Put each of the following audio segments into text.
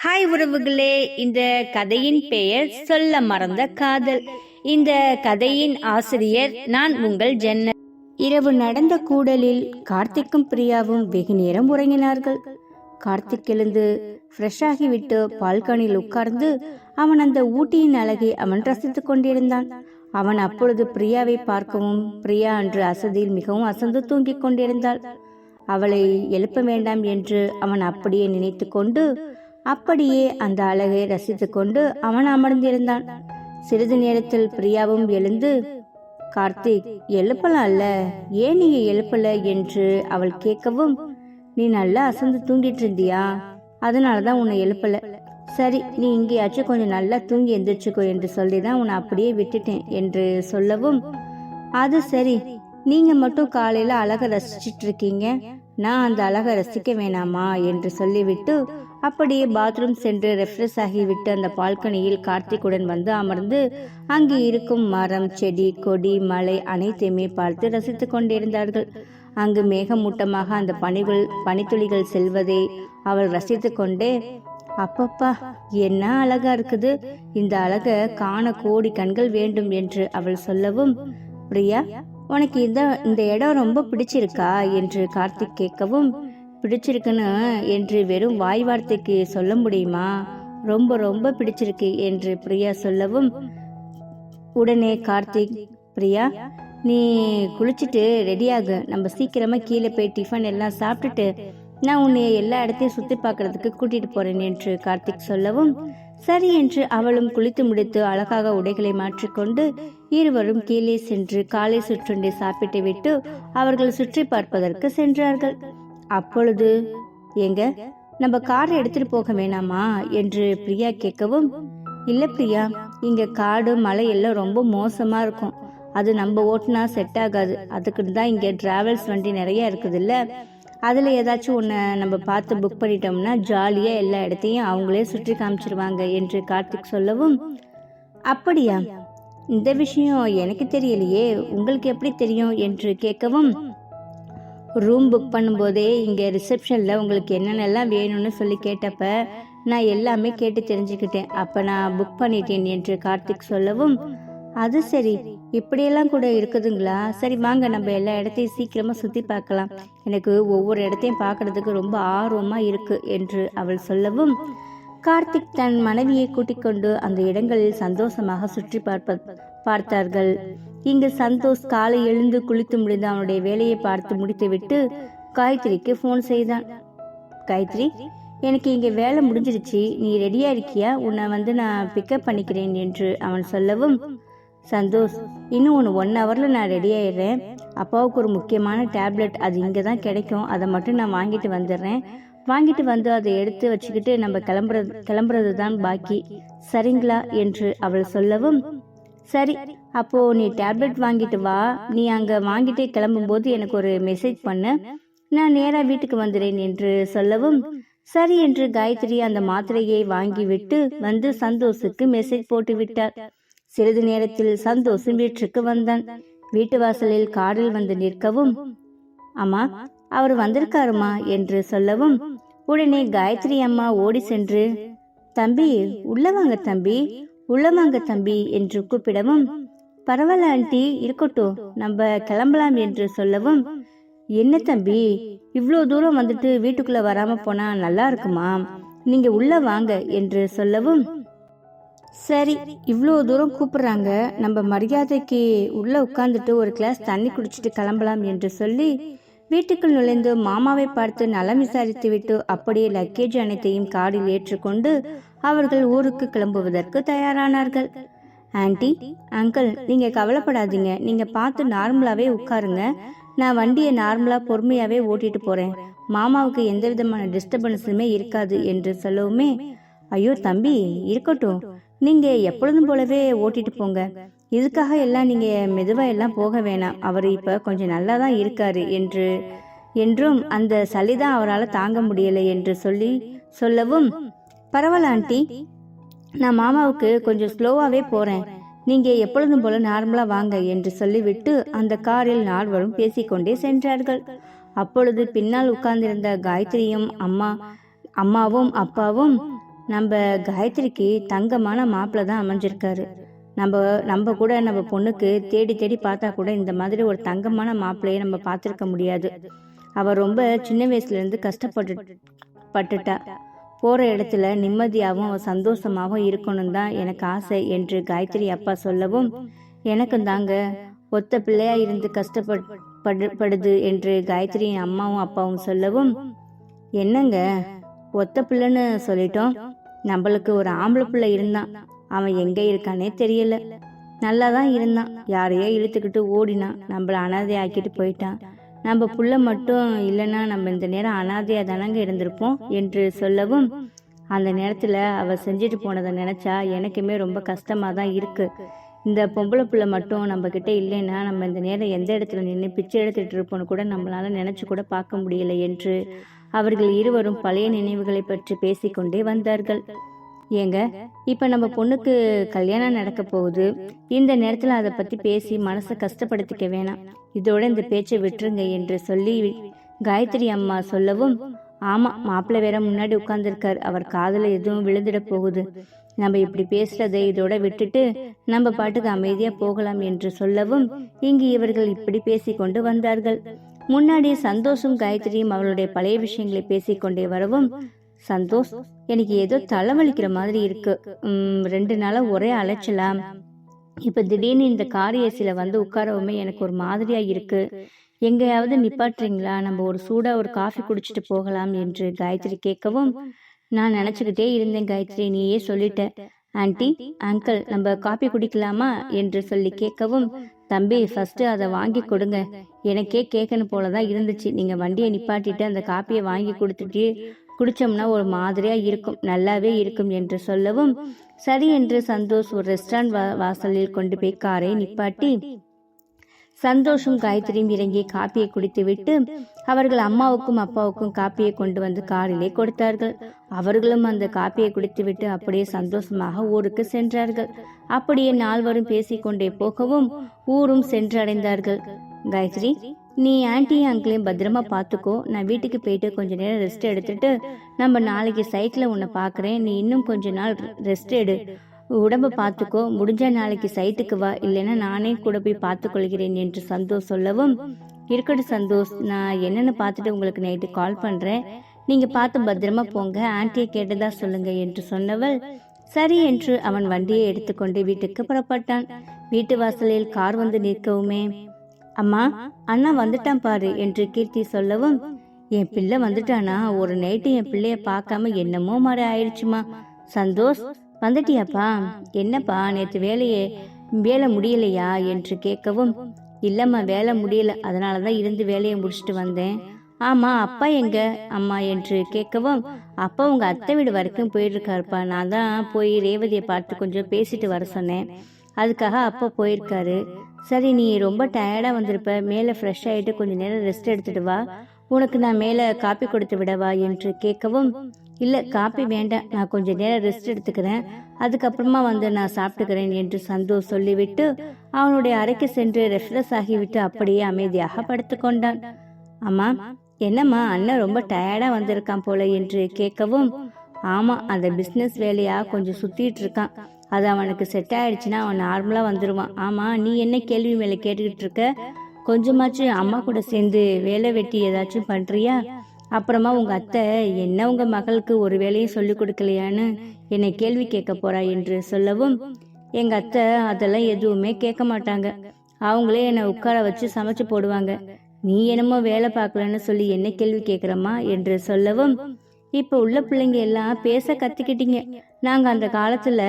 Hi உறவுகளே, இந்த கதையின் பெயர் சொல்ல மறந்த காதல். இந்த கதையின் ஆசிரியர் நான் உங்கள் ஜன்னத். இரவு நடந்த கூடலில் கார்த்திக்கும் பிரியாவும் வெகு நேரம் உறங்கினார்கள். கார்த்திக் எழுந்து ஃப்ரெஷ் ஆகிவிட்டு பால்கனியில் உட்கார்ந்து அவன் அந்த ஊட்டியின் அழகை அவன் ரசித்துக் கொண்டிருந்தான். அவன் அப்பொழுது பிரியாவை பார்க்கவும், பிரியா அன்று அசதியில் மிகவும் அசந்து தூங்கிக் கொண்டிருந்தாள். அவளை எழுப்ப வேண்டாம் என்று அவன் அப்படியே நினைத்து கொண்டு அப்படியே அந்த அழகை ரசித்து கொண்டு அவன் அமர்ந்திருந்தான். சிறிது நேரத்தில் பிரியாவும் எழுந்து, கார்த்திக் எழுப்பலாம்ல, ஏன் நீங்க எழுப்பல என்று அவள் கேட்கவும், நீ நல்லா அசந்து தூங்கிட்டு இருந்தியா, அதனாலதான் உன்னை எழுப்பல. சரி, நீ இங்கேயாச்சும் கொஞ்சம் நல்லா தூங்கி எந்திரிச்சுக்கோ என்று சொல்லிதான் உன்னை அப்படியே விட்டுட்டேன் என்று சொல்லவும், அது சரி, நீங்க மட்டும் காலையில அழகை ரசிச்சிட்டு இருக்கீங்க, நான் அந்த அழகை ரசிக்க வேணாமா என்று சொல்லிவிட்டு அப்படியே பாத்ரூம் சென்று ரெஃப்ரெஷ் ஆகிவிட்டு அந்த பால்கனியில் கார்த்திக்குடன் வந்து அமர்ந்து அங்கு இருக்கும் மரம், செடி, கொடி, மலை அனைத்தையுமே பார்த்து ரசித்து கொண்டிருந்தார்கள். அங்கு மேகமூட்டமாக அந்த பனித்துளிகள் செல்வதை அவள் ரசித்து கொண்டே, அப்பப்பா என்ன அழகா இருக்குது, இந்த அழக காண கோடி கண்கள் வேண்டும் என்று அவள் சொல்லவும், பிரியா உனக்கு இந்த இடம் ரொம்ப பிடிச்சிருக்கா என்று கார்த்திக் கேட்கவும், பிடிச்சிருக்குன்னு என்று வெறும் வாய் வார்த்தைக்கு சொல்ல முடியுமா, ரொம்ப ரொம்ப பிடிச்சிருக்கு என்று பிரியா சொல்லவும், உடனே கார்த்திக், பிரியா நீ குளிச்சுட்டு ரெடியாகு, நம்ம சீக்கிரமா கீழே போய் டிஃபன் எல்லாம் சாப்பிட்டுட்டு நான் உன்னை எல்லா இடத்தையும் சுத்தி பார்க்கறதுக்கு கூட்டிட்டு போறேன் என்று கார்த்திக் சொல்லவும், சரி என்று அவளும் குளித்து முடித்து அழகாக உடைகளை மாற்றிக்கொண்டு இருவரும் கீழே சென்று காலை சுற்றுண்டை சாப்பிட்டு விட்டு அவர்கள் சுற்றி பார்ப்பதற்கு சென்றார்கள். அப்பொழுது, எங்க நம்ம காரை எடுத்துட்டு போக வேணாமா என்று பிரியா கேட்கவும், இல்ல பிரியா, இங்க காடு மலை எல்லாம் ரொம்ப மோசமா இருக்கும், அது நம்ம ஓட்டுனா செட் ஆகாது, அதுக்கு தான் இங்க டிராவல்ஸ் வண்டி நிறைய இருக்குது இல்ல, அதுல ஏதாச்சும் ஒன்று நம்ம பார்த்து புக் பண்ணிட்டோம்னா ஜாலியா எல்லா இடத்தையும் அவங்களே சுற்றி காமிச்சிருவாங்க என்று கார்த்திக் சொல்லவும், அப்படியா, இந்த விஷயம் எனக்கு தெரியலையே, உங்களுக்கு எப்படி தெரியும் என்று கேட்கவும், ரூம் புக் பண்ணும்போதே இங்கே ரிசப்ஷனில் உங்களுக்கு என்னென்னலாம் வேணும்னு சொல்லி கேட்டப்ப நான் எல்லாமே கேட்டு தெரிஞ்சுக்கிட்டேன், அப்போ நான் புக் பண்ணிட்டேன் என்று கார்த்திக் சொல்லவும், அது சரி, இப்படியெல்லாம் கூட இருக்குதுங்களா, சரி வாங்க நம்ம எல்லா இடத்தையும் சீக்கிரமாக சுற்றி பார்க்கலாம், எனக்கு ஒவ்வொரு இடத்தையும் பார்க்கறதுக்கு ரொம்ப ஆர்வமாக இருக்கு என்று அவள் சொல்லவும், கார்த்திக் தன் மனைவியை கூட்டிக் கொண்டு அந்த இடங்களில் சந்தோஷமாக சுற்றி பார்த்தார்கள். இங்கு சந்தோஷ் காலை எழுந்து குளித்து முடிந்து அவனுடைய வேலையை பார்த்து முடித்துவிட்டு காயத்ரிக்கு போன் செய்தான். காயத்ரி, எனக்கு இங்க வேலை முடிஞ்சிருச்சு, நீ ரெடியா இருக்கியா, உன்னை வந்து நான் பிக்கப் பண்ணிக்கிறேன் என்று அவன் சொல்லவும், சந்தோஷ் இன்னும் 1 ஹவர்ல நான் ரெடி ஆயிடுறேன், அப்பாவுக்கு ஒரு முக்கியமான டேப்லெட் அது இங்கே தான் கிடைக்கும், அதை மட்டும் நான் வாங்கிட்டு வந்துடுறேன், வாங்கிட்டு வந்து அதை எடுத்து வச்சுக்கிட்டு நம்ம கிளம்புறது தான் பாக்கி, சரிங்களா என்று அவள் சொல்லவும், சரி அப்போ நீ டேப்லெட் வாங்கிட்டு வா, நீ அங்க வாங்கிட்டு கிளம்பும் போது எனக்கு ஒரு மெசேஜ் பண்ண, நான் நேரா வீட்டுக்கு வந்துடுறேன் என்று சொல்லவும், சரி என்று காயத்ரி அந்த மாத்திரையை வாங்கி விட்டு வந்து சந்தோஷுக்கு மெசேஜ் போட்டு விட்டார். சிறிது நேரத்தில் சந்தோஷம் வீட்டுக்கு வந்தான். வீட்டு வாசலில் காரில் வந்து நிற்கவும், அம்மா அவர் வந்திருக்காருமா என்று சொல்லவும், உடனே காயத்ரி அம்மா ஓடி சென்று, தம்பி உள்ள வாங்க தம்பி, உள்ள வாங்க தம்பி என்று கூப்பிடவும், பரவாயில்ல ஆண்டி, இருக்கட்டும் நம்ம கிளம்பலாம் என்று சொல்லவும், என்ன தம்பி இவ்வளோ தூரம் வந்துட்டு வீட்டுக்குள்ள வராம போனா நல்லா இருக்குமா, நீங்க உள்ள வாங்க என்று சொல்லவும், சரி இவ்வளோ தூரம் கூப்பிடுறாங்க, நம்ம மரியாதைக்கு உள்ள உட்கார்ந்துட்டு ஒரு கிளாஸ் தண்ணி குடிச்சிட்டு கிளம்பலாம் என்று சொல்லி வீட்டுக்குள் நுழைந்து மாமாவை பார்த்து நலம் விசாரித்து விட்டு அப்படியே லக்கேஜ் அனைத்தையும் காரில் ஏற்றுக்கொண்டு அவர்கள் ஊருக்கு கிளம்புவதற்கு தயாரானார்கள். ஆன்ட்டி, அங்கிள், நீங்க கவலைப்படாதீங்க, நீங்க பார்த்து நார்மலாவே உட்காருங்க, நான் வண்டியை நார்மலா பொறுமையாவே ஓட்டிட்டு போறேன், மாமாவுக்கு எந்த விதமான டிஸ்டர்பன்ஸுமே இருக்காது என்று சொல்லவுமே, ஐயோ தம்பி இருக்கட்டும், நீங்க எப்பொழுதும் போலவே ஓட்டிட்டு போங்க, இதுக்காக எல்லாம் நீங்க மெதுவா எல்லாம் போக வேணாம், அவர் இப்ப கொஞ்சம் நல்லா தான் இருக்காரு என்றும் அந்த சளிதான் அவரால் தாங்க முடியலை என்று சொல்லவும், பரவாயில்ல ஆண்டி, நான் மாமாவுக்கு கொஞ்சம் ஸ்லோவாவே போறேன், நீங்க எப்பொழுதும் போல நார்மலா வாங்க என்று சொல்லிவிட்டு அந்த காரில் நால்வரும் பேசிக்கொண்டே சென்றார்கள். அப்பொழுது பின்னால் உட்கார்ந்திருந்த காயத்ரியும் அம்மாவும் அப்பாவும், நம்ம காயத்ரிக்கு தங்கமான மாப்பிள்ளை தான் அமைஞ்சிருக்காரு. நம்ம கூட நம்ம பொண்ணுக்கு தேடி தேடி பார்த்தா கூட இந்த மாதிரி ஒரு தங்கமான மாப்பிள்ளையை நம்ம பார்த்துருக்க முடியாது. அவள் ரொம்ப சின்ன வயசுலேருந்து கஷ்டப்பட்டுட்டா. போகிற இடத்துல நிம்மதியாகவும் அவள் சந்தோஷமாகவும் இருக்கணும் தான் எனக்கு ஆசை என்று காயத்ரி அப்பா சொல்லவும், எனக்கும் தாங்க ஒத்த பிள்ளையா இருந்து கஷ்டப்படுது என்று காயத்ரியின் அம்மாவும் அப்பாவும் சொல்லவும், என்னங்க ஒத்த பிள்ளைன்னு சொல்லிட்டோம், நம்மளுக்கு ஒரு ஆம்பளை பிள்ளை இருந்தான், அவன் எங்கே இருக்கானே தெரியல. நல்லா தான் இருந்தான், யாரையோ இழுத்துக்கிட்டு ஓடினான், நம்மளை அனாதை ஆக்கிட்டு போயிட்டான். நம்ம புள்ள மட்டும் இல்லைன்னா நம்ம இந்த நேரம் அனாதையாக தானங்க இருந்திருப்போம் என்று சொல்லவும், அந்த நேரத்தில் அவள் செஞ்சுட்டு போனதை நினச்சா எனக்குமே ரொம்ப கஷ்டமாக தான் இருக்குது. இந்த பொம்பளை பிள்ளை மட்டும் நம்மக்கிட்ட இல்லைன்னா நம்ம இந்த நேரம் எந்த இடத்துல நின்று பிச்சை எடுத்துகிட்டு இருப்போன்னு கூட நம்மளால் நினச்சி கூட பார்க்க முடியலை என்று அவர்கள் இருவரும் பழைய நினைவுகளை பற்றி பேசிக்கொண்டே வந்தார்கள். ஏங்க, இப்போ நம்ம பொண்ணுக்கு கல்யாணம் நடக்க போகுது, இந்த நேரத்தில் அதை பற்றி பேசி மனசை கஷ்டப்படுத்திக்க வேணாம், இதோட இந்த பேச்சை விட்டுருங்க என்று சொல்லி காயத்ரி அம்மா சொல்லவும், ஆமாம் மாப்பிள்ளை வேற முன்னாடி உட்கார்ந்துருக்கார், அவர் காதில் எதுவும் விழுந்துட போகுது, நம்ம இப்படி பேசுறதை இதோட விட்டுட்டு நம்ம பாட்டுக்கு அமைதியாக போகலாம் என்று சொல்லவும், இங்கு இவர்கள் இப்படி பேசிக்கொண்டு வந்தார்கள். முன்னாடி சந்தோஷும் காயத்ரியும் அவளுடைய பழைய விஷயங்களை பேசிக்கொண்டே வரவும், சந்தோஷ், எனக்கு ஏதோ தலைவலிக்கிற மாதிரி இருக்கு, 2 நாளா ஒரே அலைச்சலாம், இப்ப திடீர்னு இந்த கார் ஏசில வந்து உட்காரவுமே எனக்கு ஒரு மாதிரியா இருக்கு, எங்கேயாவது நிப்பாட்டுறீங்களா, நம்ம ஒரு சூடா ஒரு காஃபி குடிச்சிட்டு போகலாம் என்று காயத்ரி கேட்கவும், நான் நினச்சிக்கிட்டே இருந்தேன் காயத்ரி, நீயே சொல்லிட்ட, ஆன்ட்டி அங்கிள் நம்ம காஃபி குடிக்கலாமா என்று சொல்லி கேட்கவும், தம்பி ஃபஸ்ட்டு அதை வாங்கி கொடுங்க, எனக்கே கேட்கணும் போல தான் இருந்துச்சு, நீங்கள் வண்டியை நிப்பாட்டிட்டு அந்த காப்பியை வாங்கி கொடுத்துட்டு குடித்தோம்னா ஒரு மாதிரியாக இருக்கும், நல்லாவே இருக்கும் என்று சொல்லவும், சரி என்று சந்தோஷ் ஒரு ரெஸ்டாரண்ட் வாசலில் கொண்டு போய் காரை நிப்பாட்டி சந்தோஷும் காயத்ரியும் இறங்கி காப்பியை குடித்துவிட்டு அவர்கள் அம்மாவுக்கும் அப்பாவுக்கும் காப்பியை கொண்டு வந்து காரிலே கொடுத்தார்கள். அவர்களும் அந்த காப்பியை குடித்துவிட்டு அப்படியே சந்தோஷமாக ஊருக்கு சென்றார்கள். அப்படியே நால்வரும் பேசிக்கொண்டே போகவும் ஊரும் சென்றடைந்தார்கள். காயத்ரி, நீ ஆன்ட்டியும் அங்கிளையும் பத்திரமா பார்த்துக்கோ, நான் வீட்டுக்கு போயிட்டு கொஞ்ச நேரம் ரெஸ்ட் எடுத்துட்டு நம்ம நாளைக்கு சைட்டில் உன்னை பார்க்குறேன், நீ இன்னும் கொஞ்ச நாள் ரெஸ்ட் எடு, உடம்பை பார்த்துக்கோ, முடிஞ்ச நாளைக்கு சைட்டுக்கு வா, இல்லைன்னா நானே கூட போய் பார்த்துக்கொள்கிறேன் என்று சந்தோஷ் சொல்லவும், இருக்கட்டும் சந்தோஷ், நான் என்னென்னு பார்த்துட்டு உங்களுக்கு நைட்டு கால் பண்ணுறேன், நீங்கள் பார்த்து பத்திரமா போங்க, ஆன்ட்டியை கேட்டதா சொல்லுங்க என்று சொன்னவள் சரி என்று அவன் வண்டியை எடுத்துக்கொண்டு வீட்டுக்கு புறப்பட்டான். வீட்டு வாசலில் கார் வந்து நிற்கவுமே, அம்மா அண்ணா வந்துட்டான் பாரு என்று கீர்த்தி சொல்லவும், என் பிள்ளை வந்துட்டானா, ஒரு நைட்டு என் பிள்ளைய பார்க்காம என்னமோ மாதிரி ஆயிடுச்சுமா. சந்தோஷ், வந்துட்டியாப்பா, என்னப்பா நேற்று வேலை முடியலையா என்று கேட்கவும், இல்லம்மா வேலை முடியல, அதனால தான் இருந்து வேலையை முடிச்சுட்டு வந்தேன். ஆமா அப்பா எங்க அம்மா என்று கேட்கவும், அப்பா உங்க அத்தை வீடு வரைக்கும் போயிருக்காருப்பா, நான் தான் போய் ரேவதியை பார்த்து கொஞ்சம் பேசிட்டு வர சொன்னேன், அதுக்காக அப்பா போயிருக்காரு. சரி, நீ ரொம்ப டயர்டாக வந்திருப்ப, மேலே ஃப்ரெஷ் ஆகிட்டு கொஞ்சம் நேரம் ரெஸ்ட் எடுத்துட்டு வா, உனக்கு நான் மேலே காப்பி கொடுத்து விடவா என்று கேட்கவும், இல்லை காப்பி வேண்டாம், நான் கொஞ்சம் நேரம் ரெஸ்ட் எடுத்துக்கிறேன், அதுக்கப்புறமா வந்து நான் சாப்பிட்டுக்கிறேன் என்று சந்தோஷ் சொல்லிவிட்டு அவனுடைய அறைக்கு சென்று ரெஃப்ரெஷ் ஆகிவிட்டு அப்படியே அமைதியாக படுத்து கொண்டான். அம்மா, என்னம்மா அண்ணன் ரொம்ப டயர்டாக வந்திருக்கான் போல என்று கேட்கவும், ஆமாம் அந்த பிஸ்னஸ் வேலையாக கொஞ்சம் சுற்றிட்டு இருக்கான், அது அவனுக்கு செட் ஆயிடுச்சுன்னா அவன் நார்மலாக வந்துடுவான். ஆமாம், நீ என்ன கேள்வி மேலே கேட்டுக்கிட்டு இருக்க, கொஞ்சமாச்சும் அம்மா கூட சேர்ந்து வேலை வெட்டி ஏதாச்சும் பண்ணுறியா, அப்புறமா உங்கள் அத்தை என்ன உங்கள் மகளுக்கு ஒரு வேலையும் சொல்லி கொடுக்கலையான்னு என்னை கேள்வி கேட்க போறா என்று சொல்லவும், எங்கள் அத்தை அதெல்லாம் எதுவுமே கேட்க மாட்டாங்க, அவங்களே என்னை உட்கார வச்சு சமைச்சு போடுவாங்க, நீ என்னமோ வேலை பார்க்கலன்னு சொல்லி என்ன கேள்வி கேட்குறம்மா என்று சொல்லவும், இப்போ உள்ள பிள்ளைங்க எல்லாம் பேச கற்றுக்கிட்டீங்க, நாங்கள் அந்த காலத்தில்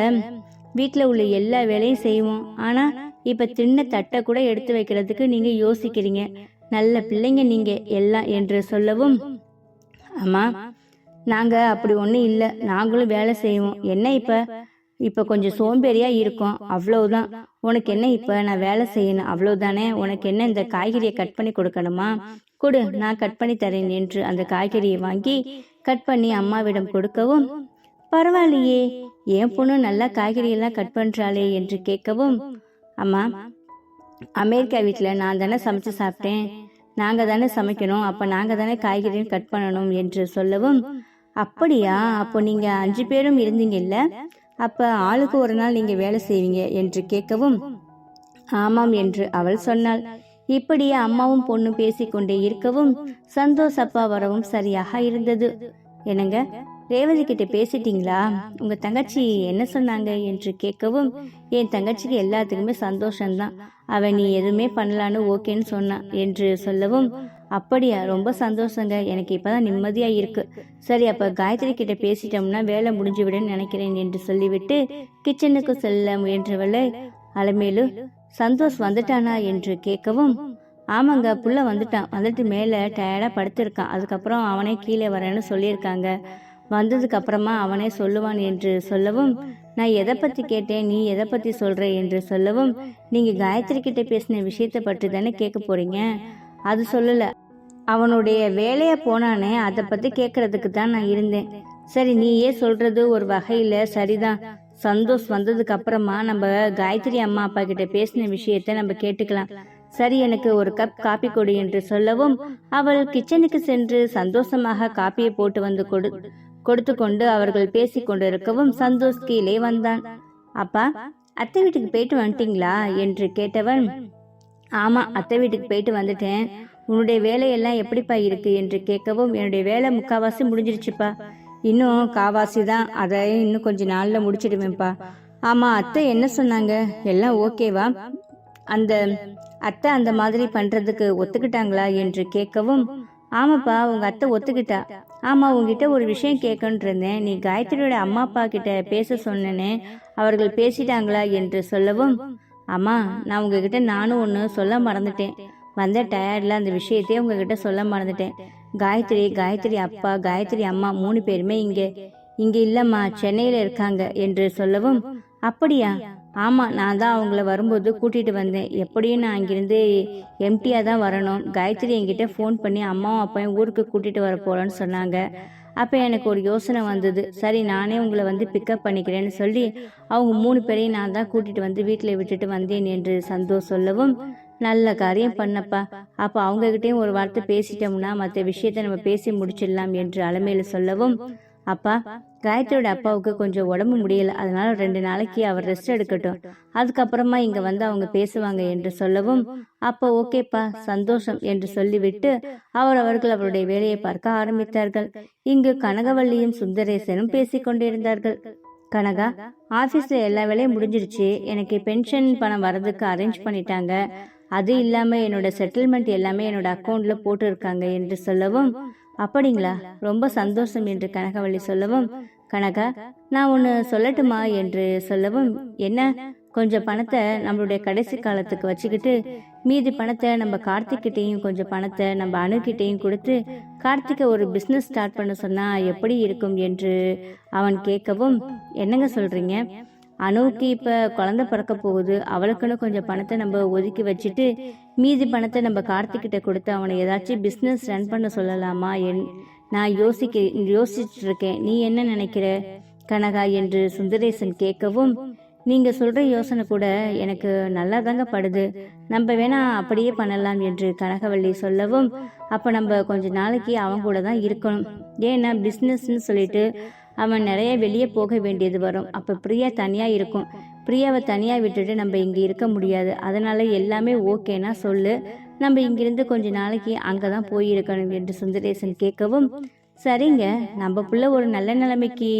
வீட்டில் உள்ள எல்லா வேலையும் செய்வோம், ஆனால் இப்போ தின்ன தட்டை கூட எடுத்து வைக்கிறதுக்கு நீங்கள் யோசிக்கிறீங்க, நல்ல பிள்ளைங்க நீங்கள் எல்லாம் என்று சொல்லவும், ஆமாம் நாங்கள் அப்படி ஒன்றும் இல்லை, நாங்களும் வேலை செய்வோம், என்ன இப்போ கொஞ்சம் சோம்பேறியாக இருக்கோம், அவ்வளவுதான், உனக்கு என்ன இப்போ நான் வேலை செய்யணும் அவ்வளவுதானே, உனக்கு என்ன இந்த காய்கறியை கட் பண்ணி கொடுக்கணுமா, கொடு நான் கட் பண்ணி தரேன் என்று அந்த காய்கறியை வாங்கி கட் பண்ணி அம்மாவிடம் கொடுக்கவும், பரவாயில்லையே என் பொண்ணு நல்லா காய்கறியெல்லாம் கட் பண்ணுறாளே என்று கேட்கவும், அம்மா அமெரிக்கா வீட்டில் நான் தானே சமைச்சு சாப்பிட்டேன், நாங்கள் தானே சமைக்கணும், அப்போ நாங்கள் தானே காய்கறியும் கட் பண்ணணும் என்று சொல்லவும், அப்படியா, அப்போ நீங்க 5 பேரும் இருந்தீங்கல்ல, அப்ப ஆளுக்கு ஒரு நாள் நீங்க வேலை செய்வீங்க என்று கேட்கவும், ஆமாம் என்று அவள் சொன்னாள். இப்படியே அம்மாவும் பொண்ணும் பேசிக்கொண்டே இருக்கவும் சந்தோஷ் அப்பா வரவும் சரியாக இருந்தது. என்னங்க, ரேவதி கிட்ட பேசிட்டீங்களா? உங்க தங்கச்சி என்ன சொன்னாங்க என்று கேட்கவும், என் தங்கச்சிக்கு எல்லாத்துக்குமே சந்தோஷம்தான், அவன் நீ எதுவுமே பண்ணலான்னு ஓகேன்னு சொன்னான் என்று சொல்லவும், அப்படியா, ரொம்ப சந்தோஷங்க, எனக்கு இப்பதான் நிம்மதியா இருக்கு. சரி, அப்ப காயத்ரி கிட்ட பேசிட்டோம்னா வேலை முடிஞ்சு விடுன்னு நினைக்கிறேன் என்று சொல்லிவிட்டு கிச்சனுக்கு செல்ல முயன்றவளை அலமேலு, சந்தோஷ் வந்துட்டானா என்று கேட்கவும், ஆமாங்க, புள்ள வந்துட்டான், வந்துட்டு மேலே டயர்டா படுத்திருக்கான், அதுக்கப்புறம் அவனே கீழே வரேன்னு சொல்லியிருக்காங்க, வந்ததுக்கு அப்புறமா அவனே சொல்லுவான் என்று சொல்லவும், நான் எதை பத்தி கேட்டேன், நீ எதை பத்தி சொல்ற என்று சொல்லவும், நீங்க காயத்ரி கிட்ட பேசின விஷயத்தை பற்றி தானே கேட்க போறீங்க, அது சொல்லல, அவனுடைய வேலைய போனானே அதை பத்தி கேட்கறதுக்கு தான் நான் இருந்தேன். சரி, நீயே சொல்றது ஒரு வகையில சரிதான், சந்தோஷ் வந்ததுக்கு அப்புறமா நம்ம காயத்ரி அம்மா அப்பா கிட்ட பேசின விஷயத்த நம்ம கேட்டுக்கலாம். சரி, எனக்கு ஒரு கப் காப்பி கொடு என்று சொல்லவும் அவள் கிச்சனுக்கு சென்று சந்தோஷமாக காப்பியை போட்டு வந்து கொடுத்து கொண்டு அவர்கள் பேசி கொண்டிருக்கவும் சந்தோஷ் கீழே வந்தான். அப்பா, அத்தை வீட்டுக்கு போயிட்டு வந்துட்டீங்களா என்று கேட்டவன், ஆமா, அத்தை வீட்டுக்கு போயிட்டு வந்துட்டேன், உன்னுடைய வேலையெல்லாம் எப்படிப்பா இருக்கு என்று கேட்கவும், என்னுடைய வேலை முக்காவாசி முடிஞ்சிருச்சுப்பா, இன்னும் காவாசி தான், அதை இன்னும் கொஞ்ச நாள்ல முடிச்சிடுவேன்ப்பா. ஆமா, அத்தை என்ன சொன்னாங்க, எல்லாம் ஓகேவா? அந்த அத்தை அந்த மாதிரி பண்றதுக்கு ஒத்துக்கிட்டாங்களா என்று கேட்கவும், ஆமாப்பா, உங்க அத்தை ஒத்துக்கிட்டா. ஆமா, உங்ககிட்ட ஒரு விஷயம் கேட்கணுன்னு இருந்தேன், நீ காயத்ரியோட அம்மா அப்பா கிட்ட பேச சொன்னேனே, அவர்கள் பேசிட்டாங்களா என்று சொல்லவும், அம்மா, நான் உங்ககிட்ட நானும் ஒன்று சொல்ல மறந்துட்டேன், வந்த டயர்டில் அந்த விஷயத்தையே உங்ககிட்ட சொல்ல மறந்துட்டேன். காயத்ரி அப்பா, காயத்ரி அம்மா 3 பேருமே இங்கே இல்லம்மா, சென்னையில இருக்காங்க என்று சொல்லவும், அப்படியா? ஆமா, நான் தான் அவங்கள வரும்போது கூட்டிட்டு வந்தேன், எப்படியும் நான் அங்கிருந்து எம்டியா தான் வரணும். காயத்ரி என்கிட்ட ஃபோன் பண்ணி அம்மாவும் அப்பாவும் ஊருக்கு கூட்டிட்டு வர போறேன்னு சொன்னாங்க. அப்போ எனக்கு ஒரு யோசனை வந்தது, சரி நானே உங்களை வந்து பிக்கப் பண்ணிக்கிறேன்னு சொல்லி அவங்க 3 பேரையும் நான் தான் கூட்டிட்டு வந்து வீட்டில் விட்டுட்டு வந்தேன் என்று சந்தோஷ் சொல்லவும், நல்ல காரியம் பண்ணப்பா, அப்போ அவங்ககிட்டயும் ஒரு வார்த்தை பேசிட்டோம்னா மற்ற விஷயத்த நம்ம பேசி முடிச்சிடலாம் என்று அலமேலு சொல்லவும், அப்பா, காயத்ரியோட அப்பாவுக்கு கொஞ்சம் உடம்பு முடியல, அதனால 2 நாளைக்கு அவர் ரெஸ்ட் எடுக்கட்டும், அதுக்கப்புறமா இங்க வந்து அவங்க பேசுவாங்க என்று சொல்லவும், அப்போ ஓகேப்பா, சந்தோஷம் என்று சொல்லிவிட்டு அவர்கள் அவருடைய வேலையை பார்க்க ஆரம்பித்தார்கள். இங்கு கனகவல்லியும் சுந்தரேசனும் பேசிக்கொண்டிருந்தார்கள். கனகா, ஆபீஸ்ல எல்லா வேலையும் முடிஞ்சிருச்சு, எனக்கு பென்ஷன் பணம் வரதுக்கு அரேஞ்ச் பண்ணிட்டாங்க, அது இல்லாம என்னோட செட்டில்மெண்ட் எல்லாமே என்னோட அக்கௌண்ட்ல போட்டு இருக்காங்க என்று சொல்லவும், அப்படிங்களா, ரொம்ப சந்தோஷம் என்று கனகவல்லி சொல்லவும், கனகா, நான் ஒன்று சொல்லட்டுமா என்று சொல்லவும், என்ன? கொஞ்சம் பணத்தை நம்மளுடைய கடைசி காலத்துக்கு வச்சுக்கிட்டு மீதி பணத்தை நம்ம கார்த்திக்கிட்டையும் கொஞ்சம் பணத்தை நம்ம அணுகிட்டையும் கொடுத்து கார்த்திகை ஒரு பிஸ்னஸ் ஸ்டார்ட் பண்ண சொன்னா எப்படி இருக்கும் என்று அவன் கேட்கவும், என்னங்க சொல்றீங்க? அணுவுக்கு இப்ப குழந்தை பிறக்க போகுது, அவளுக்குன்னு கொஞ்சம் பணத்தை நம்ம ஒதுக்கி வச்சுட்டு மீதி பணத்தை நம்ம கார்த்திகிட்ட கொடுத்து அவனை ஏதாச்சும் பிஸ்னஸ் ரன் பண்ண சொல்லலாமா? நான் யோசிச்சுட்டு இருக்கேன், நீ என்ன நினைக்கிற கனகா என்று சுந்தரேசன் கேட்கவும், நீங்க சொல்ற யோசனை கூட எனக்கு நல்லா தாங்க படுது, நம்ம வேணா அப்படியே பண்ணலாம் என்று கனகவல்லி சொல்லவும், அப்ப நம்ம கொஞ்ச நாளைக்கு அவன் கூட தான் இருக்கணும், ஏன்னா பிஸ்னஸ்ன்னு சொல்லிட்டு அவன் நிறைய வெளியே போக வேண்டியது வரும், அப்ப பிரியா தனியா இருக்கும், பிரியாவை தனியா விட்டுட்டு நம்ம இங்க இருக்க முடியாது, அதனால எல்லாமே ஓகேனா சொல்லு, நம்ம இங்கிருந்து கொஞ்ச நாளைக்கு அங்கதான் போயிருக்கணும் என்று சுந்தரேசன் கேட்கவும், சரிங்க, நம்ம புள்ள ஒரு நல்ல நிலைமைக்கு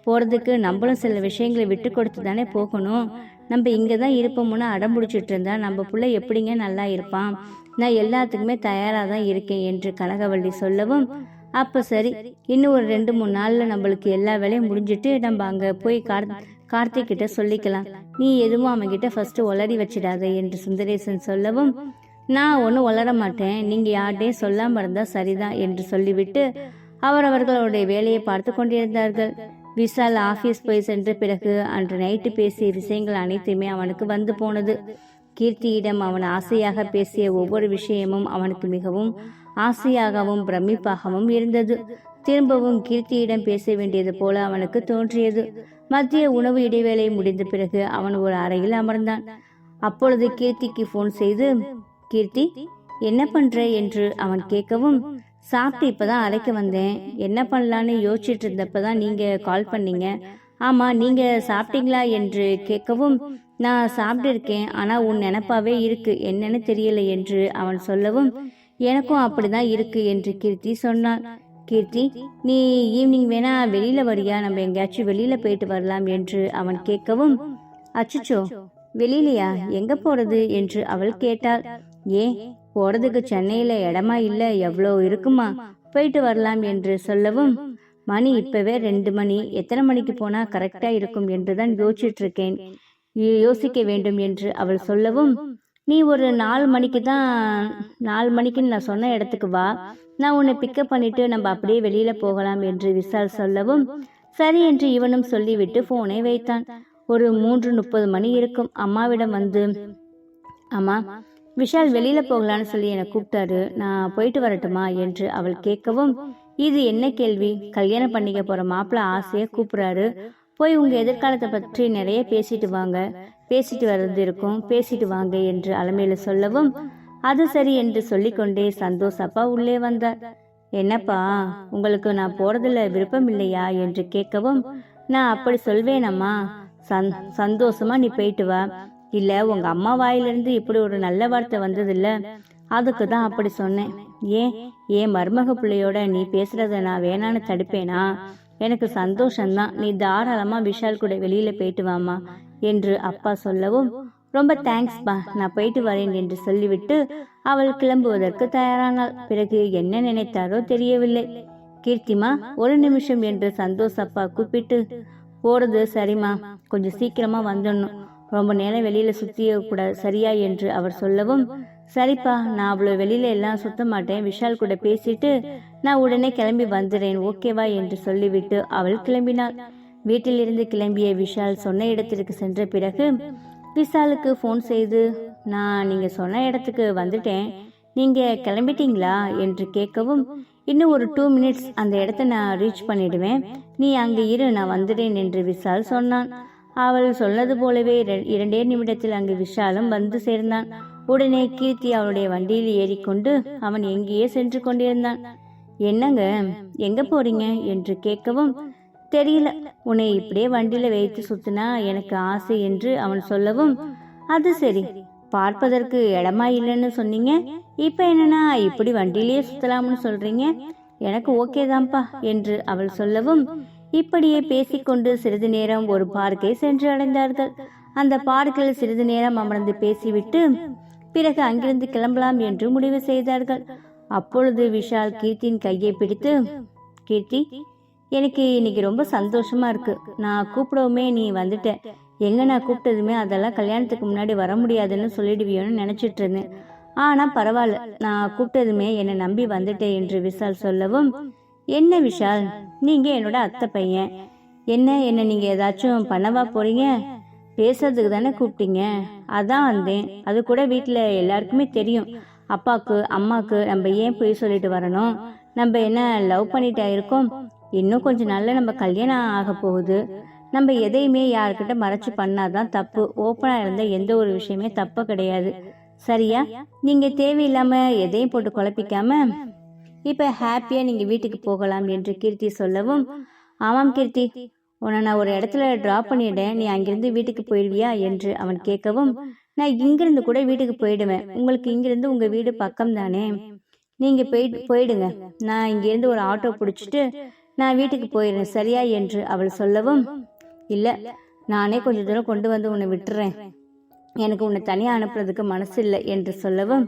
போறதுக்கு நம்மளும் சில விஷயங்களை விட்டு கொடுத்து தானே போகணும், நம்ம இங்க தான் இருப்போம்னு அடம்பிடிச்சிட்டு இருந்தா நம்ம புள்ள எப்படிங்க நல்லா இருப்பான், நான் எல்லாத்துக்குமே தயாரா தான் இருக்கேன் என்று கனகவல்லி சொல்லவும், அப்ப சரி, இன்னும் ஒரு 2-3 நாள்ல நம்மளுக்கு எல்லா வேலையும் முடிஞ்சிட்டு நம்ம அங்க போய் கார்த்திக் கிட்ட சொல்லிக்கலாம், நீ எதுவும் அவன் கிட்ட ஃபர்ஸ்ட் உளறி வச்சிடாத என்று சுந்தரேசன் சொல்லவும், நான் ஒன்றும் உளர மாட்டேன், நீங்க யார்கிட்டையும் சொல்லாம இருந்தா சரிதான் என்று சொல்லிவிட்டு அவர்களுடைய வேலையை பார்த்து கொண்டிருந்தார்கள். விஷால் ஆபீஸ் போய் சென்ற பிறகு அன்று நைட்டு பேசிய விஷயங்கள் அனைத்துமே அவனுக்கு வந்து போனது. கீர்த்தியிடம் அவன் ஆசையாக பேசிய ஒவ்வொரு விஷயமும் அவனுக்கு மிகவும் ஆசையாகவும் பிரமிப்பாகவும் இருந்தது. திரும்பவும் கீர்த்தியிடம் பேச வேண்டியது போல அவனுக்கு தோன்றியது. மத்திய உணவு இடைவேளை முடிந்த பிறகு அவன் ஒரு அறையில் அமர்ந்தான். அப்பொழுது கீர்த்திக்கு போன் செய்து, கீர்த்தி என்ன பண்ற என்று அவன் கேட்கவும், சாப்பிட்டு இப்பதான் அறைக்கு வந்தேன். என்ன பண்ணலான்னு யோசிச்சுட்டு இருந்தப்ப தான் நீங்க கால் பண்ணீங்க. ஆமா, நீங்க சாப்பிட்டீங்களா என்று கேட்கவும், நான் சாப்பிட்டு இருக்கேன், ஆனா உன் நினப்பாவே இருக்கு, என்னன்னு தெரியல என்று அவன் சொல்லவும், எனக்கும் அப்படிதான் இருக்கு என்று கீர்த்தி சொன்னாள். கீர்த்தி, நீ ஈவினிங் வேணா வெளியில வரியா, நம்ம எங்கேயாச்சும் வெளியில போயிட்டு வரலாம் என்று அவன் கேட்கவும், அச்சுச்சோ வெளியிலையா, எங்க போறது என்று அவள் கேட்டாள். ஏன், போறதுக்கு சென்னையில இடமா இல்ல, எவ்வளோ இருக்குமா, போயிட்டு வரலாம் என்று சொல்லவும், மணி இப்பவே 2 மணி, எத்தனை மணிக்கு போனா கரெக்டா இருக்கும் என்றுதான் யோசிச்சுட்டு இருக்கேன், யோசிக்க வேண்டும் என்று அவள் சொல்லவும், நீ ஒரு 4 மணிக்கு தான், 4 மணிக்குன்னு நான் சொன்ன இடத்துக்கு வா, நான் உன்னை பிக்கப் பண்ணிட்டு நம்ம அப்படியே வெளியில போகலாம் என்று விஷால் சொல்லவும், சரி என்று இவனும் சொல்லிவிட்டு போனை வைத்தான். ஒரு 3:30 மணி இருக்கும். அம்மாவிடம் வந்து, அம்மா, விஷால் வெளியில போகலான்னு சொல்லி என்னை கூப்பிட்டாரு, நான் போயிட்டு வரட்டுமா என்று அவள் கேட்கவும், இது என்ன கேள்வி, கல்யாணம் பண்ணிக்க போற மாப்பிள்ள ஆசையா கூப்பிடுறாரு, போய் உங்க எதிர்காலத்தை பற்றி நிறைய பேசிட்டு வாங்க, பேசிட்டு வர்றது இருக்கும், பேசிட்டு வாங்க என்று அலமையில சொல்லவும், அது சரி என்று சொல்லிக்கொண்டே சந்தோஷ் அப்பா உள்ளே வந்தார். என்னப்பா, உங்களுக்கு நான் போறதுல விருப்பம் இல்லையா என்று கேட்கவும், நான் அப்படி சொல்வேனம்மா, சந்தோஷமா நீ போயிட்டு வா, இல்ல உங்க அம்மா வாயிலிருந்து இப்படி ஒரு நல்ல வார்த்தை வந்தது இல்ல, அதுக்கு தான் அப்படி சொன்னேன். ஏன் மருமக பிள்ளையோட நீ பேசுறத நான் வேணான்னு தடுப்பேனா, எனக்கு சந்தோஷம்தான், நீ தாராளமா விஷால் கூட வெளியில போயிட்டு வாமா என்று அப்பா சொல்லவும், ரொம்ப தேங்க்ஸ்பா, நான் போயிட்டு வரேன் என்று சொல்லிவிட்டு அவள் கிளம்புவதற்கு தயாரானாள். பிறகு என்ன நினைத்தாரோ தெரியவில்லை. கீர்த்திமா, ஒரு நிமிஷம் என்று சந்தோஷ் அப்பா கூப்பிட்டு, போறது சரிம்மா, கொஞ்சம் சீக்கிரமா வந்துடணும், ரொம்ப நேரம் வெளியில சுத்திய கூடாது, சரியா என்று அவர் சொல்லவும், சரிப்பா, நான் அவ்வளோ வெளியில எல்லாம் சுத்த மாட்டேன், விஷால் கூட பேசிட்டு நான் உடனே கிளம்பி வந்துடுறேன், ஓகேவா என்று சொல்லிவிட்டு அவள் கிளம்பினாள். வீட்டிலிருந்து கிளம்பிய விஷால் சொன்ன இடத்திற்கு சென்ற பிறகு விஷாலுக்கு ஃபோன் செய்து, நான் நீங்க சொன்ன இடத்துக்கு வந்துட்டேன், நீங்க கிளம்பிட்டீங்களா என்று கேட்கவும், இன்னும் ஒரு 2 மினிட்ஸ் அந்த இடத்த நான் ரீச் பண்ணிடுவேன், நீ அங்கே இரு, நான் வந்துட்டேன் என்று விஷால் சொன்னான். அவள் சொன்னது போலவே 2 நிமிடத்தில் அங்கு விஷாலும் வந்து சேர்ந்தான். உடனே கீர்த்தி அவளுடைய வண்டியில் ஏறிக்கொண்டு அவன் எங்கேயே சென்று கொண்டிருந்தான். என்னங்க, எங்க போறீங்க என்று கேட்கவும், தெரியல, உன்னை இப்படியே வண்டியில வைத்து சுத்தினா எனக்கு ஆசை என்று அவன் சொல்லவும், அது சரி, பார்ப்பதற்கு இடமா இல்லைன்னு சொன்னீங்க, இப்ப என்னன்னா இப்படி வண்டியிலேயே சுத்தலாம்னு சொல்றீங்க, எனக்கு ஓகே தான்ப்பா என்று அவள் சொல்லவும், இப்படியே பேசிக்கொண்டு சிறிது நேரம் ஒரு பார்க்கை சென்று அடைந்தார்கள். அந்த பார்க்கில் சிறிது நேரம் அமர்ந்து பேசிவிட்டு பிறகு அங்கிருந்து கிளம்பலாம் என்று முடிவு செய்தார்கள். அப்பொழுது விஷால் கீர்த்தியின் கையை பிடித்து, கீர்த்தி, எனக்கு இன்னைக்கு ரொம்ப சந்தோஷமா இருக்கு, நான் கூப்பிடவுமே நீ வந்துட்ட, எங்க நான் கூப்பிட்டதுமே அதெல்லாம் கல்யாணத்துக்கு முன்னாடி வர முடியாதுன்னு சொல்லிடுவியோன்னு நினைச்சிட்டு இருந்தேன், ஆனா பரவாயில்ல, நான் கூப்பிட்டதுமே என்னை நம்பி வந்துட்டேன் என்று விஷால் சொல்லவும், என்ன விஷால், நீங்க என்னோட அத்தை பையன், என்ன நீங்க ஏதாச்சும் பண்ணவா போறீங்க, பேசுறதுக்கு தானே கூப்பிட்டீங்க, அதான் வந்தேன், அது கூட வீட்டுல எல்லாருக்குமே தெரியும், அப்பாக்கு அம்மாக்கு நம்ம ஏன் போய் சொல்லிட்டு வரணும், நம்ம என்ன லவ் பண்ணிட்டா இருக்கோம், இன்னும் கொஞ்ச நாள்ல நம்ம கல்யாணம் ஆக போகுது, நம்ம எதையுமே யாருக்கிட்ட மறைச்சு பண்ணாதான் தப்பு, ஓப்பனா இருந்த எந்த ஒரு விஷயமே தப்பு கிடையாது, சரியா, நீங்க தேவையில்லாம எதையும் போட்டு குழப்பிக்காம இப்ப ஹாப்பியா நீங்க வீட்டுக்கு போகலாம் என்று கீர்த்தி சொல்லவும், ஆமாம் கீர்த்தி, உன்னை நான் ஒரு இடத்துல டிராப் பண்ணிட்டேன், நீ அங்கிருந்து வீட்டுக்கு போயிடுவியா என்று அவன் கேட்கவும், நான் இங்கிருந்து கூட வீட்டுக்கு போயிடுவேன், உங்களுக்கு இங்கிருந்து உங்க வீடு பக்கம் தானே, நீங்க போயிடுங்க, நான் இங்கிருந்து ஒரு ஆட்டோ பிடிச்சிட்டு நான் வீட்டுக்கு போயிடுறேன், சரியா என்று அவள் சொல்லவும், இல்ல, நானே கொஞ்ச தூரம் கொண்டு வந்து உன்னை விட்டுறேன், எனக்கு உன்னை தனியா அனுப்புறதுக்கு மனசு இல்லை என்று சொல்லவும்,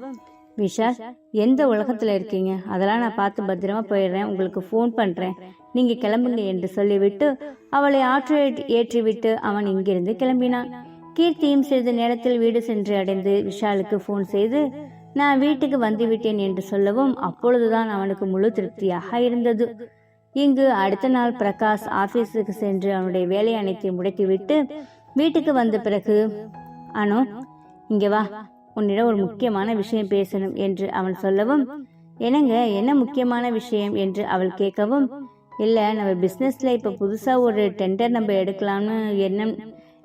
விஷால், எந்த உலகத்துல இருக்கீங்க, அதெல்லாம் நான் பார்த்து பத்திரமா போயிடுறேன், உங்களுக்கு ஃபோன் பண்றேன், நீங்க கிளம்புங்க என்று சொல்லிவிட்டு அவளை ஆற்று ஏற்றிவிட்டு அவன் இங்கிருந்து கிளம்பினான். கீர்த்தியும் சிறிது நேரத்தில் வீடு சென்று அடைந்து விஷாலுக்கு ஃபோன் செய்து, நான் வீட்டுக்கு வந்து விட்டேன் என்று சொல்லவும், அப்பொழுதுதான் அவனுக்கு முழு திருப்தியாக இருந்தது. இங்கு அடுத்த நாள் பிரகாஷ் ஆபீஸுக்கு சென்று அவனுடைய வேலை அனைத்தையும் முடக்கிவிட்டு வீட்டுக்கு வந்த பிறகு, அனு இங்க வா, உன்னிடம் ஒரு முக்கியமான விஷயம் பேசணும் என்று அவன் சொல்லவும், என்னங்க, என்ன முக்கியமான விஷயம் என்று அவள் கேட்கவும், இல்ல, நம்ம பிசினஸ்ல இப்ப புதுசா ஒரு டெண்டர் நம்ம எடுக்கலாம்னு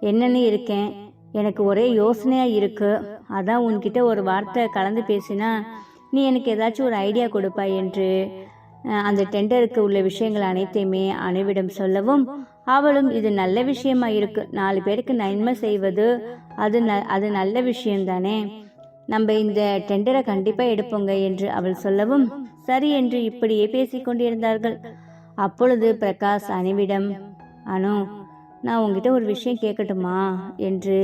என்னன்னு இருக்கேன், எனக்கு ஒரே யோசனையா இருக்கு, அதான் உன்கிட்ட ஒரு வார்த்தை கலந்து பேசினா நீ எனக்கு ஏதாச்சும் ஒரு ஐடியா கொடுப்பா என்று அந்த டெண்டருக்கு உள்ள விஷயங்கள் அனைத்தையுமே அணுவிடம் சொல்லவும், அவளும் இது நல்ல விஷயமா இருக்கு, 4 பேருக்கு நன்மை செய்வது அது நல்ல விஷயம்தானே, நம்ம இந்த டெண்டரை கண்டிப்பா எடுப்போங்க என்று அவள் சொல்லவும், சரி என்று இப்படியே பேசிக்கொண்டிருந்தார்கள். அப்பொழுது பிரகாஷ் அணுவிடம், அனு, நான் உங்ககிட்ட ஒரு விஷயம் கேட்கட்டுமா என்று,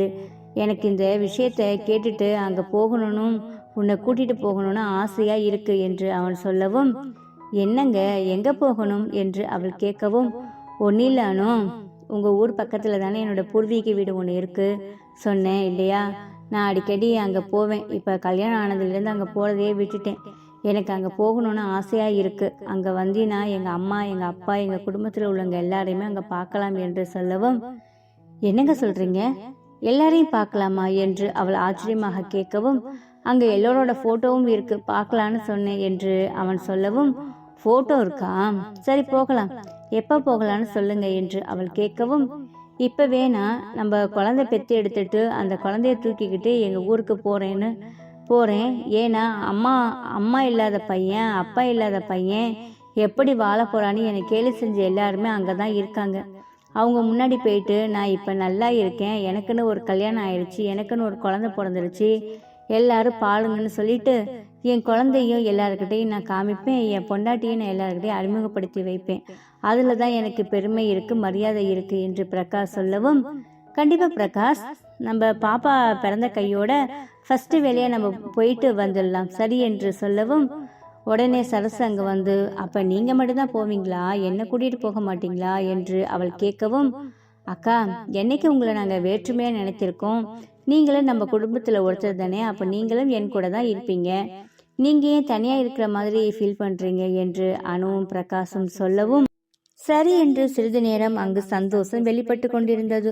எனக்கு இந்த விஷயத்தை கேட்டுட்டு அங்கே போகணும்னு, உன்னை கூட்டிட்டு போகணும்னு ஆசையா இருக்கு என்று அவன் சொல்லவும், என்னங்க, எங்க போகணும் என்று அவள் கேட்கவும், ஒன்றும் இல்லை அனு, உங்கள் ஊர் பக்கத்தில் தானே என்னோட பூர்வீக வீடு ஒன்று இருக்கு சொன்னேன் இல்லையா, நான் அடிக்கடி அங்கே போவேன். இப்போ கல்யாணம் ஆனதுலேருந்து அங்கே போகிறதையே விட்டுட்டேன். எனக்கு அங்கே போகணுன்னு ஆசையாக இருக்குது. அங்கே வந்தீங்கன்னா எங்கள் அம்மா, எங்கள் அப்பா, எங்கள் குடும்பத்தில் உள்ளவங்க எல்லாரையுமே அங்கே பார்க்கலாம் என்று சொல்லவும், என்னங்க சொல்கிறீங்க, எல்லாரையும் பார்க்கலாமா என்று அவள் ஆச்சரியமாக கேட்கவும், அங்கே எல்லோரோட ஃபோட்டோவும் இருக்கு, பார்க்கலான்னு சொன்னேன் என்று அவன் சொல்லவும், ஃபோட்டோ இருக்கா, சரி போகலாம், எப்போ போகலான்னு சொல்லுங்க என்று அவள் கேட்கவும், இப்போ வேணா, நம்ம குழந்தை பெற்று எடுத்துட்டு அந்த குழந்தைய தூக்கிக்கிட்டு எங்கள் ஊருக்கு போகிறேன். ஏன்னா அம்மா இல்லாத பையன், அப்பா இல்லாத பையன் எப்படி வாழ போகிறான்னு எனக்கு கேலி செஞ்ச எல்லாருமே அங்கே தான் இருக்காங்க. அவங்க முன்னாடி போயிட்டு, நான் இப்போ நல்லா இருக்கேன், எனக்குன்னு ஒரு கல்யாணம் ஆயிடுச்சு, எனக்குன்னு ஒரு குழந்தை பிறந்துருச்சு, எல்லாரும் பாலுங்கன்னு சொல்லிட்டு என் குழந்தையும் எல்லாருக்கிட்டையும் நான் காமிப்பேன், என் பொண்டாட்டியும் நான் எல்லாருக்கிட்டையும் அறிமுகப்படுத்தி வைப்பேன். அதில் தான் எனக்கு பெருமை இருக்குது, மரியாதை இருக்குது என்று பிரகாஷ் சொல்லவும், கண்டிப்பாக பிரகாஷ், நம்ம பாப்பா பிறந்த கையோட ஃபஸ்ட்டு வேலையை நம்ம போயிட்டு வந்துடலாம் சரி என்று சொல்லவும், உடனே சரசு அங்கே வந்து, அப்போ நீங்கள் மட்டும்தான் போவீங்களா, என்னை கூட்டிகிட்டு போக மாட்டீங்களா என்று அவள் கேட்கவும், அக்கா, என்னைக்கு உங்களை நாங்கள் வேற்றுமையாக நினைத்திருக்கோம், நீங்களும் நம்ம குடும்பத்தில் ஒருத்தர் தானே, அப்போ நீங்களும் என் கூட தான் இருப்பீங்க, நீங்கள் ஏன் தனியாக இருக்கிற மாதிரி ஃபீல் பண்ணுறீங்க என்று அனுவும் பிரகாஷும் சொல்லவும், சரி என்று சிறிது நேரம் அங்கு சந்தோஷம் வெளிப்பட்டு கொண்டிருந்தது.